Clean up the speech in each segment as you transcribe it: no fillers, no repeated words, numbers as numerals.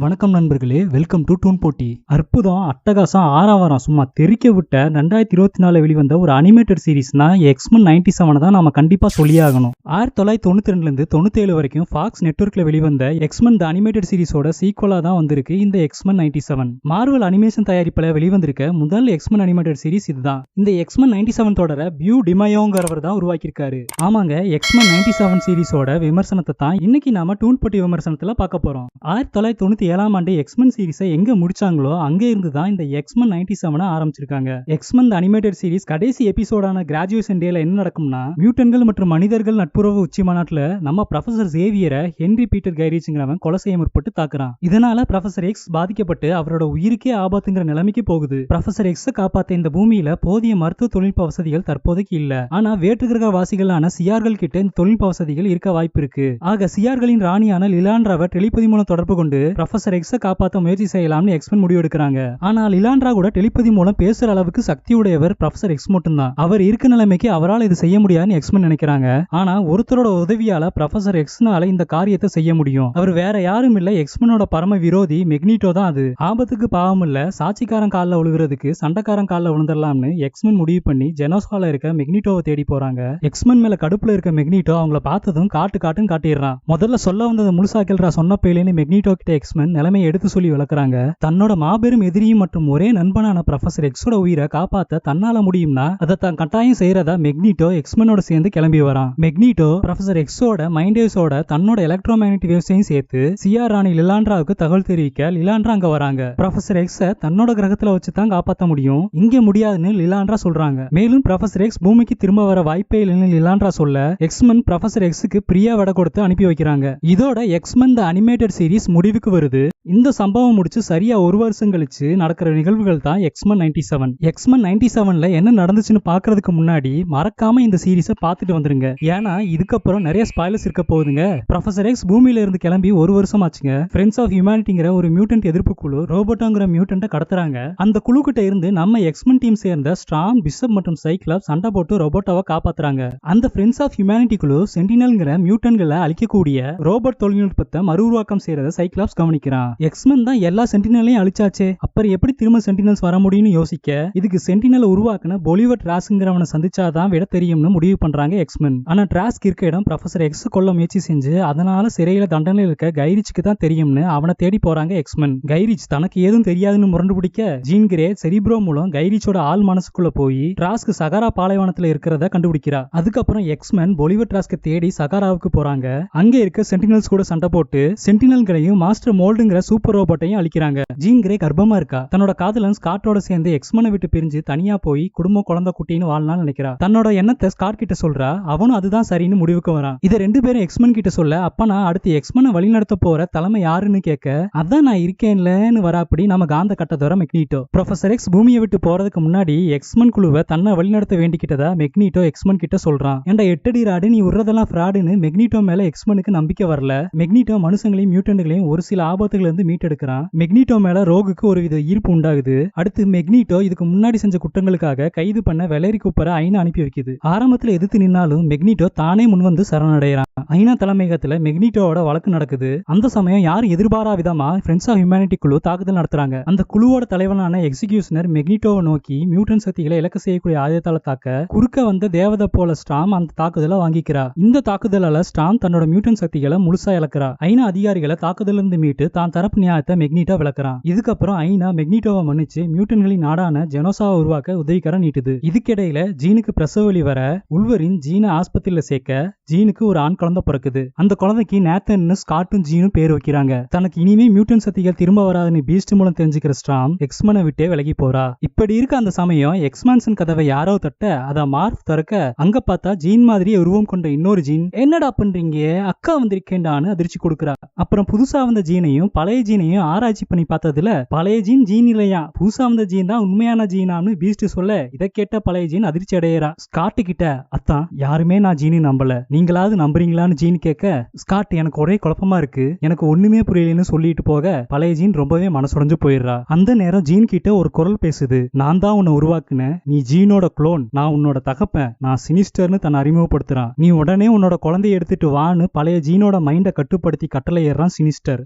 வணக்கம் நண்பர்களே, welcome to டூன் போட்டி. அற்புதம், அட்டகாசம், ஆறாவரம் சும்மா தெறிக்க விட்ட 2024 வெளிவந்த ஒரு அனிமேட்டட் சீரிஸ்னா எக்ஸ்மென் 97 தான் நாம கண்டிப்பா சொல்லியாகணும். 1992 இருந்து 97 வரைக்கும் ஃபாக்ஸ் நெட்வொர்க்ல வெளிவந்த எக்ஸ்மென் த அனிமேட்டட் சீரிஸோட சீக்வலா தான் வந்திருக்கு இந்த எக்ஸ்மென் 97. மார்வல் அனிமேஷன் தயாரிப்புல வெளிவந்திருக்க முதல் எக்ஸ்மென் அனிமேட்டட் சீரிஸ் இதுதான். இந்த எக்ஸ்மென் 97 தொடர பியூ டிமயோங்கிறவர் தான் உருவாக்கியிருக்காரு. ஆமாங்க, எக்ஸ்மென் 97 சீரிஸோட விமர்சனத்தை தான் இன்னைக்கு நாம டூன் போட்டி விமர்சனத்துல பார்க்க போறோம். 1997 ஆண்டு எக்ஸ்மென் சீரிஸை எங்க முடிச்சாங்களோ அங்கே இருந்து தான் இந்த எக்ஸ்மென் 97 ஆரம்பிச்சிருக்காங்க. எக்ஸ்மென் த அனிமேட்டட் சீரிஸ் கடைசி எபிசோடான கிராஜுவேஷன் டேல என்ன நடக்கும்னா, மியூட்டன்கள் மற்றும் மனிதர்கள் நட்புறவு உச்சி மாநாட்டுல நம்ம ப்ரொஃபசர் ஜேவியரை ஹென்ரி பீட்டர் கைரிச்ங்கிறவன் கொலை செய்ய முற்பட்டு தாக்குறான். இதனால ப்ரொஃபசர் எக்ஸ் பாதிக்கப்பட்டு அவரோட உயிருக்கே ஆபத்துங்கிற நிலைமைக்கு போகுது. ப்ரொஃபசர் எக்ஸை காப்பாத்த இந்த பூமியில போதிய மருத்துவ தொழில்நுட்ப வசதிகள் தற்போதைக்கு இல்ல. ஆனா வேற்றுகிரக வாசிகளான சியார்கள் கிட்ட இந்த தொழில்நுட்ப வசதிகள் இருக்க வாய்ப்பு இருக்கு. ஆக சியார்களின் ராணியான லிலாண்ட்ராவை டெலிபதி மூலம் தொடர்பு கொண்டு ப்ரொஃபசர் எக்ஸை காப்பாற்ற முயற்சி செய்யலாம்னு எக்ஸ்மென் முடிவு எடுக்கிறாங்க. ஆனா லிலாண்ட்ரா கூட டெலிபதி மூலம் பேசுற அளவுக்கு சக்தி உடையவர் ப்ரொஃபசர் எக்ஸ் மட்டும்தான். அவர் இருக்க நிலைமைக்கு அவரால் இது செய்ய முடியாதுன்னு எக்ஸ்மென் நினைக்கிறாங்க. ஆனா ஒருத்தரோட உதவியால ப்ரொஃபசர் எக்ஸ்னால இந்த காரியத்தை செய்ய முடியும். அவர் வேற யாரும் இல்ல, எக்ஸ்மெனோட பரம விரோதி மெக்னீட்டோ தான். அது ஆபத்துக்கு பாவம் இல்ல, சாட்சிக்காரன் காலில் விழுகிறதுக்கு சண்டைக்காரன் காலில் விழுந்துடலாம்னு எக்ஸ்மென் முடிவு பண்ணி ஜெனோசால இருக்க மெக்னீட்டோவை தேடி போறாங்க. எக்ஸ்மென் மேல கடுப்புல இருக்க மெக்னீட்டோ அவங்கள பார்த்ததும் காட்டுன்னு காட்டிடுறான். முதல்ல சொல்ல வந்தது முழுசாக்கல்ரா சொன்ன பையிலேன்னு மெக்னீட்டோ கிட்ட எக்ஸ்மென் நிலைமையை எடுத்து சொல்லி வளர்க்குறாங்க. தன்னோட மாபெரும் எதிரியும் மற்றும் ஒரே நண்பனான ப்ரொஃபசர் எக்ஸோட உயிரை காப்பாத்த தன்னால முடியும்னா அதை தான் கட்டாயம் செய்யறதா மெக்னீட்டோ எக்ஸ்மெனோட சேர்ந்து கிளம்பி வரான். மெக்னீட்டோ ப்ரொஃபசர் எக்ஸோட மைண்ட் வேவ்ஸோட தன்னோட எலக்ட்ரோமேக்னெட்டிக் வேவ்ஸையும் சேர்த்து சிஆர் ராணி லிலாண்ட்ராவுக்கு தகவல் தெரிவிக்க லிலாண்ட்ரா அங்க வராங்க. ப்ரொஃபசர் எக்ஸை தன்னோட கிரகத்துல வச்சு தான் காப்பாற்ற முடியும், இங்க முடியாதுன்னு லிலாண்ட்ரா சொல்றாங்க. மேலும் ப்ரொஃபசர் எக்ஸ் பூமிக்கு திரும்ப வர வாய்ப்பே இல்லைன்னு லிலாண்ட்ரா சொல்ல எக்ஸ்மென் ப்ரொஃபசர் எக்ஸுக்கு பிரியா விட கொடுத்து அனுப்பி வைக்கிறாங்க. இதோட எக்ஸ்மென் த அனிமேட்டட் சீரிஸ் முடிவுக்கு வருது. இந்த சம்பவம் முடிச்சு சரியா ஒரு வருஷம் கழிச்சு நடக்கிற நிகழ்வுகள் தான் எக்ஸ்மென் 97. எக்ஸ்மென் 97ல என்ன நடந்துச்சுன்னு பாக்குறதுக்கு முன்னாடி மறக்காம இந்த சீரிஸை பார்த்துட்டு வந்துருங்க. ஏன்னா இதுக்கப்புறம் நிறைய ஸ்பாய்லர்ஸ் இருக்க போகுதுங்க. ப்ரொஃபசர் எக்ஸ் பூமியில இருந்து கிளம்பி ஒரு வருஷம் ஆச்சுங்க. ஃப்ரெண்ட்ஸ் ஆஃப் ஹியூமனிட்டிங்கிற ஒரு மியூட்டன்ட் எதிர்ப்பு குழு ரோபோட்டோங்கிற மியூட்டன்ட்டை கடத்துறாங்க. அந்த குழு கிட்ட இருந்து நம்ம எக்ஸ்மென் டீம் சேர்ந்த ஸ்ட்ராம், பிஷப் மற்றும் சைக்ளாப்ஸ் சண்டை போட்டு ரோபோட்டோவை காப்பாத்துறாங்க. அந்த ஃப்ரெண்ட்ஸ் ஆஃப் ஹியூமனிட்டி குழு சென்டினல்ங்கிற மியூட்டன்களை அழிக்கக்கூடிய ரோபோட் தொழில்நுட்பத்தை மறு உருவாக்கம் செய்யறத சைக்ளாப்ஸ் கவனிக்கிறான். எக்ஸ்மென் தான் எல்லா சென்டினலையும் அழிச்சாச்சே, அப்புறம் எப்படி திரும்ப சென்டினல்ஸ் வர முடியும்னு யோசிக்க இதுக்கு சென்டினலை உருவாக்குன பொலிவர் டிராஸ்க்ங்கிறவனை சந்திச்சாதான் விட தெரியும்னு முடிவு பண்றாங்க எக்ஸ்மென். ஆனா டிராஸ்க் இருக்க இடம் ப்ரொஃபசர் எக்ஸ் கொல்ல முயற்சி செஞ்சு அதனால சிறையில தண்டனையில் இருக்க கைரிச்சுக்கு தான் தெரியும்னு அவனை தேடி போறாங்க எக்ஸ்மென். கைரிச் தனக்கு ஏதும் தெரியாதுன்னு முரண்டு பிடிக்க ஜீன் கிரே செரிப்ரோ மூலம் கைரிச்சோட ஆள் மனசுக்குள்ள போய் டிராஸ்க் சகாரா பாலைவனத்துல இருக்கிறத கண்டுபிடிக்கிறா. அதுக்கப்புறம் எக்ஸ்மென் பொலிவர் டிராஸ்க தேடி சகாராவுக்கு போறாங்க. அங்க இருக்க சென்டினல்ஸ் கூட சண்டை போட்டு சென்டினல்களையும் மாஸ்டர் மோல்டுங்கிற சூப்பர் ரோபோட்டையும் அழிக்கிறாங்க. ஜீன் கிரே கர்ப்பமா இருக்கா. தன்னோட காதலன் ஸ்காட்டோட சேர்ந்து எக்ஸ்மெனை விட்டு பிரிஞ்சு தனியா போய் குடும்பம் குழந்தை குட்டின்னு வாழலாம்னு நினைக்கிறா. தன்னோட எண்ணத்தை ஸ்காட் கிட்ட சொல்றா. அவனும் அதுதான் சரின்னு முடிவுக்கு வரான். இதை ரெண்டு பேரும் எக்ஸ்மென் கிட்ட சொல்ல, அப்ப நான் அடுத்து எக்ஸ்மெனை வழிநடத்த போற தலைமை யாருன்னு கேட்க, அதான் நான் இருக்கேன்லன்னு வரா. அப்படி நம்ம காந்த கட்டத்தோர மெக்னீட்டோ ப்ரொஃபசர் எக்ஸ் பூமியை விட்டு போறதுக்கு முன்னாடி எக்ஸ்மென் குழுவை தன்னை வழிநடத்த வேண்டிக்கிட்டதா மெக்னீட்டோ எக்ஸ்மென் கிட்ட சொல்றான். ஏண்டா எட்டடி ராடு, நீ உறதெல்லாம் ஃப்ராடுன்னு மெக்னீட்டோ மேல எக்ஸ்மெனுக்கு நம்பிக்கை வரல. மெக்னீட்டோ மனுஷங்களையும் மியூட்டன்ட்களையும் ஒரு சில ஆபத்துகள் இருந்து மீட்டெடுக்கிறான். மெக்னீட்டோ மேல ரோகுக்கு ஒரு வித ஈர்ப்பு உண்டாகுது. அடுத்து மெக்னீட்டோ இதுக்கு முன்னாடி செஞ்ச குற்றங்களுக்காக கைது பண்ண வெலேரி கூப்பரை ஐநா அனுப்பி வைக்குது. ஆரம்பத்துல எதிர்த்து நின்னாலும் மெக்னீட்டோ தானே முன்வந்து சரணடைறான். ஐநா தலைமையகத்துல மெக்னீட்டோவோட வழக்கு நடக்குது. அந்த சமயம் யாரும் எதிர்பாரா விதமா ஃப்ரெண்ட்ஸ் ஆஃப் ஹியூமனிட்டி குழு தாக்குதல் நடத்துறாங்க. அந்த குழுவோட தலைவனான எக்ஸிகியூஷனர் மெக்னீட்டோவை நோக்கி மியூட்டன் சக்திகளை இலக்கு செய்யக்கூடிய ஆயுதத்தால தாக்க குறுக்க வந்த தேவதை போல ஸ்டாம் அந்த தாக்குதலை வாங்கிக்கிறா. இந்த தாக்குதலால ஸ்டாம் தன்னோட மியூட்டன் சக்திகளை முழுசா இழக்கிறா. ஐநா அதிகாரிகளை தாக்குதல இருந்து மீட்டு தான் தரப்பு நியாயத்தை மெக்னீட்டோ விளக்குறான். இதுக்கப்புறம் ஐநா மெக்னீட்டோவை மன்னிச்சு மியூட்டன்களின் நாடான ஜெனோசாவை உருவாக்க உதவிக்கரம் நீட்டுது. இதுக்கிடையில ஜீனுக்கு பிரசவ வலி வர உல்வரின் ஜீனை ஆஸ்பத்திரியில சேர்க்க ஜீனுக்கு ஒரு ஆண் குழந்தை பிறக்குது. அந்த குழந்தைக்கு நேத்தன்னு ஸ்காட்டும் ஜீனும் பேர் வைக்கிறாங்க. தனக்கு இனிமே மியூட்டன் சக்திகள் திரும்ப வராதுன்னு பீஸ்ட் மூலம் தெரிஞ்சுக்கிற ஸ்டாம் எக்ஸ்மெனை விட்டே விலகி போறா. இப்படி இருக்க அந்த சமயம் எக்ஸ்மான்சன் கதவை யாரோ தட்ட அதை மார்க் திறக்க அங்க பார்த்தா ஜீன் மாதிரியே உருவம் கொண்ட இன்னொரு ஜீன், என்னடா பண்றீங்க, அக்கா வந்திருக்கேன்டான்னு அதிர்ச்சி கொடுக்குறா. அப்புறம் புதுசா வந்த ஜீனையும் பழைய ஜீனையும் ஆராய்ச்சி பண்ணி பார்த்ததுல பழைய ஜீன் ஜீன் இல்லையா, புதுசா வந்த ஜீன் தான் உண்மையான ஜீனான்னு பீஸ்ட் சொல்ல இதை கேட்ட பழைய ஜீன் அதிர்ச்சி அடையறா. ஸ்காட் கிட்ட, அத்தான் யாருமே நான் ஜீனி நம்பல, நீங்களாவது நம்புறீங்களான்னு ஜீன் கேட்க, ஸ்காட் எனக்கு ஒரே குழப்பமா இருக்கு, எனக்கு ஒண்ணுமே புரியலன்னு சொல்லிட்டு போக பழைய ஜீன் ரொம்பவே மனசுடைஞ்சு போயிடுறா. அந்த நேரம் ஜீன் கிட்ட ஒரு குரல் பேசுது. நான் தான் உன்னை உருவாக்குனேன், நீ ஜீனோட குளோன், நான் உன்னோட தகப்பன், நான் சினிஸ்டர்னு தன்னை அறிமுகப்படுத்துறான், நீ உடனே உன்னோட குழந்தைய எடுத்துட்டு வான்னு பழைய ஜீனோட மைண்டை கட்டுப்படுத்தி கட்டளை ஏறான் சினிஸ்டர்.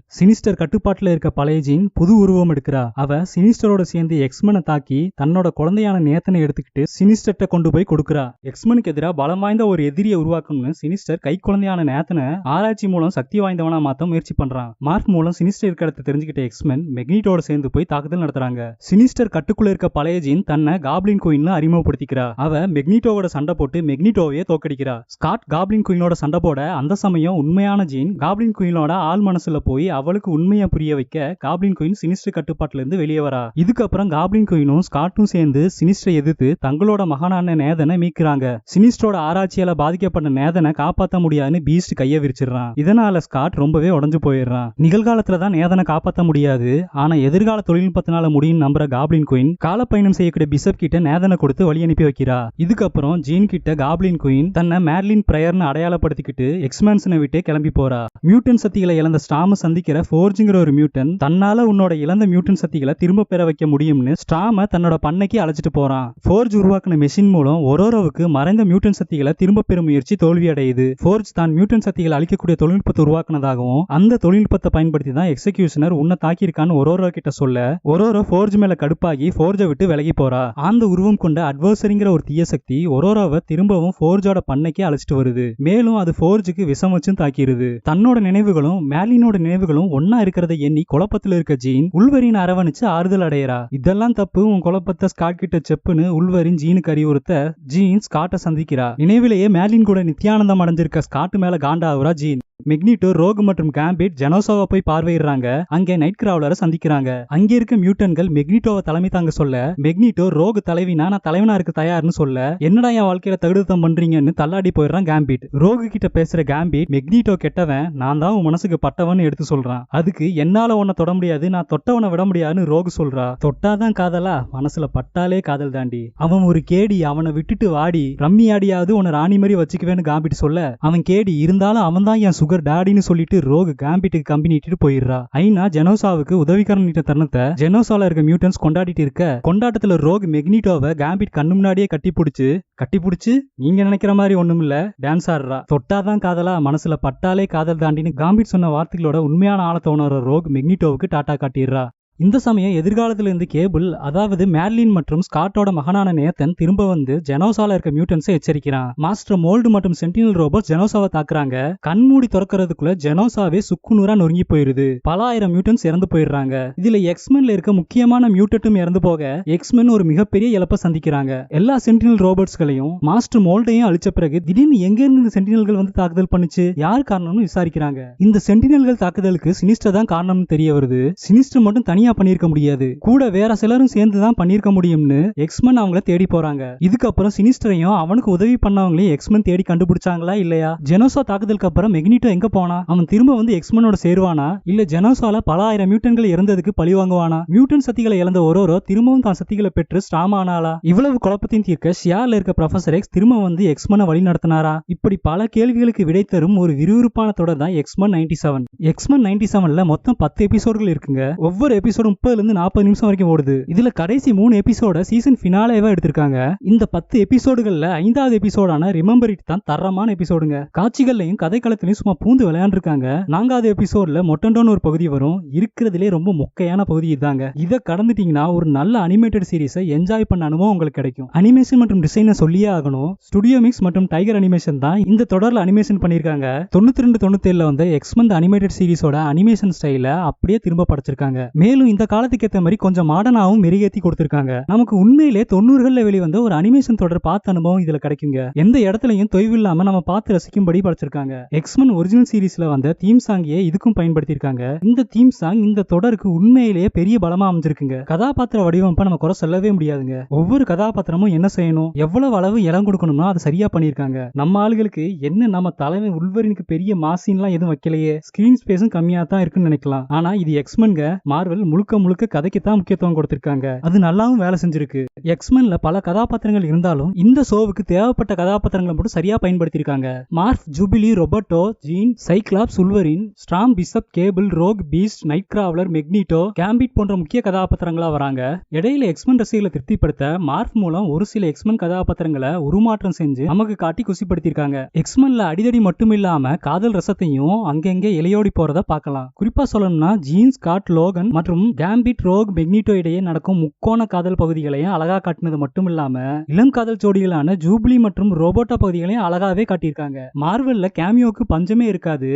சினிஸ்டர் கட்டுப்பாட்டுல இருக்க பழைய ஜீன் புது உருவம் எடுக்கிறா. அவ சினிஸ்டரோட சேர்ந்து எக்ஸ்மனை தாக்கி தன்னோட குழந்தையான நேத்தனை எடுத்துக்கிட்டு சினிஸ்டர்ட்ட கொண்டு போய் கொடுக்குறா. எக்ஸ்மனுக்கு எதிராக பலம் வாய்ந்த ஒரு எதிரியை உருவாக்கணும்னு சினிஸ்டர் கை குழந்தையான நேத்தனை ஆராய்ச்சி மூலம் சக்தி வாய்ந்தவனா மாத்த முயற்சி பண்றான். மார்க் மூலம் சினிஸ்டர் இருக்க இடத்தை தெரிஞ்சுக்கிட்ட எக்ஸ்மன் மெக்னீட்டோட சேர்ந்து போய் தாக்குதல் நடத்துறாங்க. சினிஸ்டர் கட்டுக்குள்ள இருக்க பழைய ஜீன் தன்னை காப்ளின் குயின்னு அறிமுகப்படுத்திக்கிறா. அவ மெக்னீட்டோவோட சண்டை போட்டு மெக்னீட்டோவையே தோக்கடிக்கிறா. ஸ்காட் காப்ளின் குயினோட சண்டை போட அந்த சமயம் உண்மையான ஜீன் காப்ளின் குயினோட ஆள் மனசுல போய் அவளுக்கு உண்மையை புரிய வைக்க காப்ளின் குயின் சினிஸ்டர் கட்டுப்பாட்டுல இருந்து வெளியே வரா. இதுக்கப்புறம் காப்ளின் குயினும் ஸ்காட்டும் சேர்ந்து சினிஸ்டரை எதிர்த்து தங்களோட மகனான நேதனை மீட்கிறாங்க. சினிஸ்டரோட ஆராய்ச்சியால பாதிக்கப்பட்ட நேதனை காப்பாற்ற முடியாதுன்னு பீஸ்ட் கையை விரிச்சிடறான். இதனால ஸ்காட் ரொம்பவே உடஞ்சு போயிடுறான். நிகழ்காலத்துல தான் நேதனை காப்பாற்ற முடியாது, ஆனா எதிர்கால தொழில்நுட்பத்தினால முடியும் நம்புற காப்ளின் குயின் காலப்பயணம் செய்யக்கூடிய பிஷப் கிட்ட நேதனை கொடுத்து வழி அனுப்பி வைக்கிறா. இதுக்கப்புறம் ஜீன் கிட்ட காப்ளின் குயின் தன்னை மேட்லின் பிரயர்னு அடையாளப்படுத்திக்கிட்டு எக்ஸ்மான்ஷனை விட்டு கிளம்பி போறா. மியூட்டன் சக்திகளை இழந்த ஸ்டாம சந்திக்கிற ஃபோர்ஜ்ங்கிற ஒரு மியூட்டன் தன்னால உன்னோட இழந்த மியூட்டன் சக்திகளை திரும்ப பெற வைக்க முடியும்னு ஸ்டாம தன்னோட பண்ணைக்கு அழைச்சிட்டு போறான். ஃபோர்ஜ் உருவாக்கின மெஷின் மூலம் ஒரோரோவுக்கு மறைந்த மியூட்டன் சக்திகளை திரும்ப பெறும் முயற்சி தோல்வி அடையுது. ஃபோர்ஜ் தான் மியூட்டன் சக்திகளை அழிக்கக்கூடிய தொழில்நுட்பத்தை உருவாக்குனதாகவும் அந்த தொழில்நுட்பத்தை பயன்படுத்தி தான் எக்ஸிகியூஷனர் உன்னை தாக்கியிருக்கான்னு ஒரோரோ கிட்ட சொல்ல ஒரோரோ ஃபோர்ஜ் மேல கடுப்பாகி ஃபோர்ஜை விட்டு விலகி போறா. அந்த உருவம் கொண்ட அட்வர்சரிங்கிற ஒரு தீய சக்தி ஒரோரோவை திரும்பவும் ஃபோர்ஜோட பண்ணைக்கு அழைச்சிட்டு வருது. மேலும் அது ஃபோர்ஜுக்கு விஷம் வச்சும் தாக்கிடுது. தன்னோட நினைவுகளும் மேலினோட நினைவுகளும் ஒன்னா இருக்கிறத எண்ணி குழப்பத்துல இருக்க ஜீன் உள்வரின் அரவணைச்சு ஆறுதல் அடையறா. இதெல்லாம் தப்பு, உன் குழப்பத்தை ஸ்காட் கிட்ட செப்புன்னு உள்வரின் ஜீனுக்கு அறிவுறுத்த ஜீன் ஸ்காட்டை சந்திக்கிறா. நினைவிலேயே மேலின் கூட நித்தியானந்தம் அடைஞ்சிருக்க ஸ்காட் மேல காண்டாவுறா ஜீன். மெக்னீட்டோ, ரோக் மற்றும் கேம்பிட் ஜெனோசாவை போய் பார்வையிடுறாங்க. அங்கே நைட் கிராவலரை சந்திக்கிறாங்க. அங்க இருக்க மியூட்டன்கள் மெக்னீட்டோவை தலைமை தாங்க சொல்ல மெக்னீட்டோ ரோக் தலைவினா நான் தலைவனா இருக்க தயார்னு சொல்ல என்னடா என் வாழ்க்கையில தகுதித்தம் பண்றீங்கன்னு தள்ளாடி போயிடுறான் கேம்பிட். ரோக் கிட்ட பேசுற கேம்பிட் மெக்னீட்டோ கெட்டவன், நான் தான் உன் மனசுக்கு பட்டவன் எடுத்து சொல்றான். அதுக்கு என்னால உன்னை தொட முடியாது, நான் தொட்டவனை விட முடியாதுன்னு ரோக் சொல்றா. தொட்டாதான் காதலா? மனசுல பட்டாலே காதல் தாண்டி. அவன் ஒரு கேடி, அவனை விட்டுட்டு வாடி, ரம்மி ஆடியாவது உன்னை ராணி மாதிரி வச்சுக்குவேன்னு கேம்பிட் சொல்ல அவன் கேடி இருந்தாலும் அவன் தான் என் சுகர் டாடின்னு சொல்லிட்டு ரோக் கேம்பிட்டுக்கு கம்பெனி இட்டு போயிடுறா. ஐனா ஜெனோசாவுக்கு உதவிக்காரன் நீட்ட தருணத்தை ஜெனோசால இருக்க மியூட்டன்ஸ் கொண்டாடிட்டு இருக்க கொண்டாட்டத்துல ரோக் மெக்னீட்டோவை கேம்பிட் கண்ணு முன்னாடியே கட்டிப்பிடிச்சு நீங்க நினைக்கிற மாதிரி ஒண்ணும் இல்ல டான்ஸ் ஆடுறா. தொட்டாதான் காதலா? மனசுல பட்டாலே காதல் தாண்டின்னு கேம்பிட் சொன்ன வார்த்தைகளோட உண்மையான ஆழத்தை உணர்ற ரோக் மெக்னீட்டோவுக்கு டாட்டா காட்டிடுறா. இந்த சமயம் எதிர்காலத்துல இருந்து கேபிள், அதாவது மேர்லின் மற்றும் ஸ்காட்டோட மகனான நேத்தன் திரும்ப வந்து ஜெனோசால இருக்க மியூட்டன்ஸை எச்சரிக்கிறான். மாஸ்டர் மோல்டு மற்றும் சென்டினல் ரோபோட் ஜெனோசாவை தாக்குறாங்க. கண்மூடி திறக்கிறதுக்குள்ள ஜெனோசாவே சுக்குநூறா நொறுங்கி போயிருது. பல ஆயிரம் மியூட்டன்ஸ் இறந்து போயிடுறாங்க. இதுல எக்ஸ்மென்ல இருக்க முக்கியமான மியூட்டட்டும் இறந்து போக எக்ஸ்மென் ஒரு மிகப்பெரிய இழப்பை சந்திக்கிறாங்க. எல்லா சென்டினல் ரோபோட்ஸ்களையும் மாஸ்டர் மோல்டையும் அழிச்ச பிறகு திடீர்னு எங்க இருந்து இந்த சென்டினல்கள் வந்து தாக்குதல் பண்ணுச்சு, யார் காரணம்னு விசாரிக்கிறாங்க. இந்த சென்டினல்கள் தாக்குதலுக்கு சினிஸ்டர் தான் காரணம்னு தெரிய வருது. சினிஸ்டர் மட்டும் தனியா பண்ணிருக்க முடியாது, கூட வேற சிலரும் சேர்ந்து தான் பண்ணிருக்க முடியும்னு எக்ஸ்மென் அவங்கள தேடி போறாங்க. இதுக்கப்புறம் சினிஸ்டரையும் அவனுக்கு உதவி பண்ணவங்களையும் எக்ஸ்மென் தேடி கண்டுபிடிச்சாங்களா இல்லையா? ஜெனோசா தாக்குதலுக்கு அப்புறம் மெக்னீட்டோ எங்க போனா? அவன் திரும்ப வந்து எக்ஸ்மெனோட சேருவானா, இல்ல ஜெனோசால பல ஆயிரம் மியூட்டன்கள் இறந்ததுக்கு பழி வாங்குவானா? மியூட்டன் சக்திகளை இழந்த ஒரோரோ திரும்பவும் தான் சக்திகளை பெற்று ஸ்ட்ராங் ஆனாளா? இவ்வளவு குழப்பத்தையும் தீர்க்க ஷியார்ல இருக்க ப்ரொஃபசர் எக்ஸ் திரும்ப வந்து எக்ஸ்மெனை வழி நடத்தினாரா? இப்படி பல கேள்விகளுக்கு விடை தரும் ஒரு விறுவிறுப்பான தொடர் தான் எக்ஸ்மென் 97. எக்ஸ்மென் 97ல மொத்தம் 10 எபிசோடுகள் இருக்குங்க. ஒவ்வொரு எபிசோடும் 30 ல இருந்து 40 நிமிஷம் வரைக்கும் ஓடுது. இதுல கடைசி 3 எபிசோட சீசன் ஃபினாலேவா எடுத்திருக்காங்க. இந்த 10 எபிசோடுகள்ல 5வது எபிசோடான ரிமெம்பர் இட் தான் தரமான எபிசோடுங்க. காட்சிகள்லையும் கதைக்களத்திலையும் சும்மா பூந்து விளையாண்டுருக்காங்க. 4வது எபிசோட்ல மொட்டண்டோன்னு ஒரு பகுதி வரும். இருக்கிறதுலே ரொம்ப மொக்கையான பகுதி இதாங்க. இதை கடந்துட்டீங்கன்னா ஒரு நல்ல அனிமேட்டட் சீரிஸை என்ஜாய் பண்ண அனுபவம் உங்களுக்கு கிடைக்கும். அனிமேஷன் மற்றும் டிசைனை சொல்லியே ஆகணும். ஸ்டுடியோ மிக்ஸ் மற்றும் டைகர் அனிமேஷன் தான் இந்த தொடர்ல அனிமேஷன் பண்ணிருக்காங்க. 92-97ல வந்த எக்ஸ்மென் அனிமேட்டட் சீரிஸோட அனிமேஷன் ஸ்டைல அப்படியே திரும்ப படைச்சிருக்காங்க. மேலும் இந்த காலத்துக்கு ஏற்ற மாதிரி கொஞ்சம் மாடர்னாவும் மெருகேத்தி கொடுத்திருக்காங்க. நமக்கு உண்மையிலே 90களில் வெளிவந்த ஒரு அனிமேஷன் தொடர் பார்த்த அனுபவம் இதுல கிடைக்குங்க. எந்த இடத்துலயும் தொய்வு இல்லாம நம்ம பார்த்து ரசிக்கும்படி படைச்சிருக்காங்க. எக்ஸ்மென் ஒரிஜினல் சீரிஸ்ல வந்த தீம் சாங்கியே இதுக்கும் பயன்படுத்தியிருக்காங்க. இந்த தீம் சாங் இந்த தொடருக்கு உண்மையிலேயே பெரிய பலமா அமைஞ்சிருக்குங்க. கதாபாத்திர வடிவமைப்பை நம்ம குறை சொல்லவே முடியாதுங்க. ஒவ்வொரு கதாபாத்திரமும் என்ன செய்யணும், எவ்வளவு அளவு இடம் கொடுக்கணும்னா அதை சரியா பண்ணிருக்காங்க. நம்ம ஆளுகளுக்கு என்ன நம்ம தலைமை உள்வரினுக்கு பெரிய மாசின்லாம் எதுவும் வைக்கலையே, ஸ்கிரீன் ஸ்பேஸும் கம்மியா தான் இருக்குன்னு நினைக்கலாம். ஆனா இது எக்ஸ்மென்க மார்வல் முழுக்க முழுக்க கதைக்கு தான் முக்கியத்துவம் கொடுத்திருக்காங்க. அது நல்லாவும் வேலை செஞ்சிருக்கு. எக்ஸ்மென்ல பல கதாபாத்திரங்கள் இருந்தாலும் இந்த ஷோவுக்கு தேவைப்பட்ட கதாபாத்திரங்களை மட்டும் சரியா பயன்படுத்தியிருக்காங்க. Morph, Jubilee, Roberto, Jean, Cyclops, Wolverine, Storm, Bishop, Cable, Rogue, Beast, Nightcrawler, Magneto, Gambit போன்ற முக்கிய கதாபாத்திரங்களா வராங்க. இடையில எக்ஸ்மென் ரசிகர்களை திருப்திப்படுத்த மார்ஃப் மூலம் ஒரு சில எக்ஸ்மென் கதாபாத்திரங்களை உருமாற்றம் செஞ்சு நமக்கு காட்டி குசிப்படுத்திருக்காங்க. எக்ஸ்மென்ல அடிதடி மட்டும் இல்லாம காதல் ரசத்தையும் அங்கங்க இலையோடி போறத பார்க்கலாம். குறிப்பா சொல்லணும்னா ஜீன், ஸ்காட், லோகன் மற்றும் கேம்பிட், ரோக், மெக்னீட்டோ இடையே நடக்கும் முக்கோண காதல் பகுதிகளையும் அழகா காட்டினது மட்டும் இல்லாம இளம் காதல் ஜோடிகளான ஜூபிலி மற்றும் ரோபோட்டோ பகுதிகளையும் அழகாவே காட்டியிருக்காங்க. மார்வெல்ல கேமியோக்கு பஞ்சமே இருக்காது.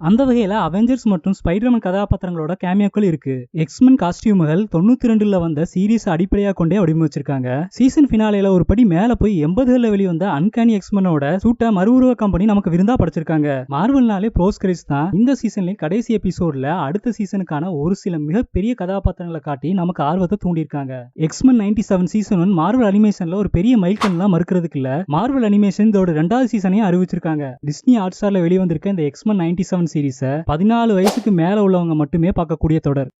அந்த வகையில அவெஞ்சர்ஸ் மற்றும் ஸ்பைடர்மேன் கதாபாத்திரங்களோட கேமியோக்கள் இருக்கு. எக்ஸ்மென் காஸ்டியூம்கள் 92ல வந்த சீரீஸ் அடிப்படையா கொண்டே வடிவமைச்சிருக்காங்க. சீசன் பினாலேல ஒரு படி மேல போய் 80களில் வெளிவந்த அன்கானி எக்ஸ்மெனோட சூட்டை மறுஉருவ கம்பெனி நமக்கு விருந்தா படைச்சிருக்காங்க. மார்வெல்னாலே ப்ரோஸ் கிரைஸ் தான். இந்த சீசன்லயும் கடைசி எபிசோட்ல அடுத்த சீசனுக்கான ஒரு சில மிகப்பெரிய கதாபாத்திரங்களை காட்டி நமக்கு ஆர்வத்தை தூண்டியிருக்காங்க. எக்ஸ்மென் 97 சீசன் 1 மார்வல் அனிமேஷன்ல ஒரு பெரிய மைல்கல்லாம் மறுக்கிறதுக்கு இல்ல. மார்வல் அனிமேஷன் இதோட 2வது சீசனையும் அறிவிச்சிருக்காங்க. டிஸ்னி ஹாட்ஸ்டார்ல வெளிவந்திருக்க இந்த எக்ஸ்மென் 97 சீரீஸை 14 வயசுக்கு மேல உள்ளவங்க மட்டுமே பார்க்கக்கூடிய தொடர்.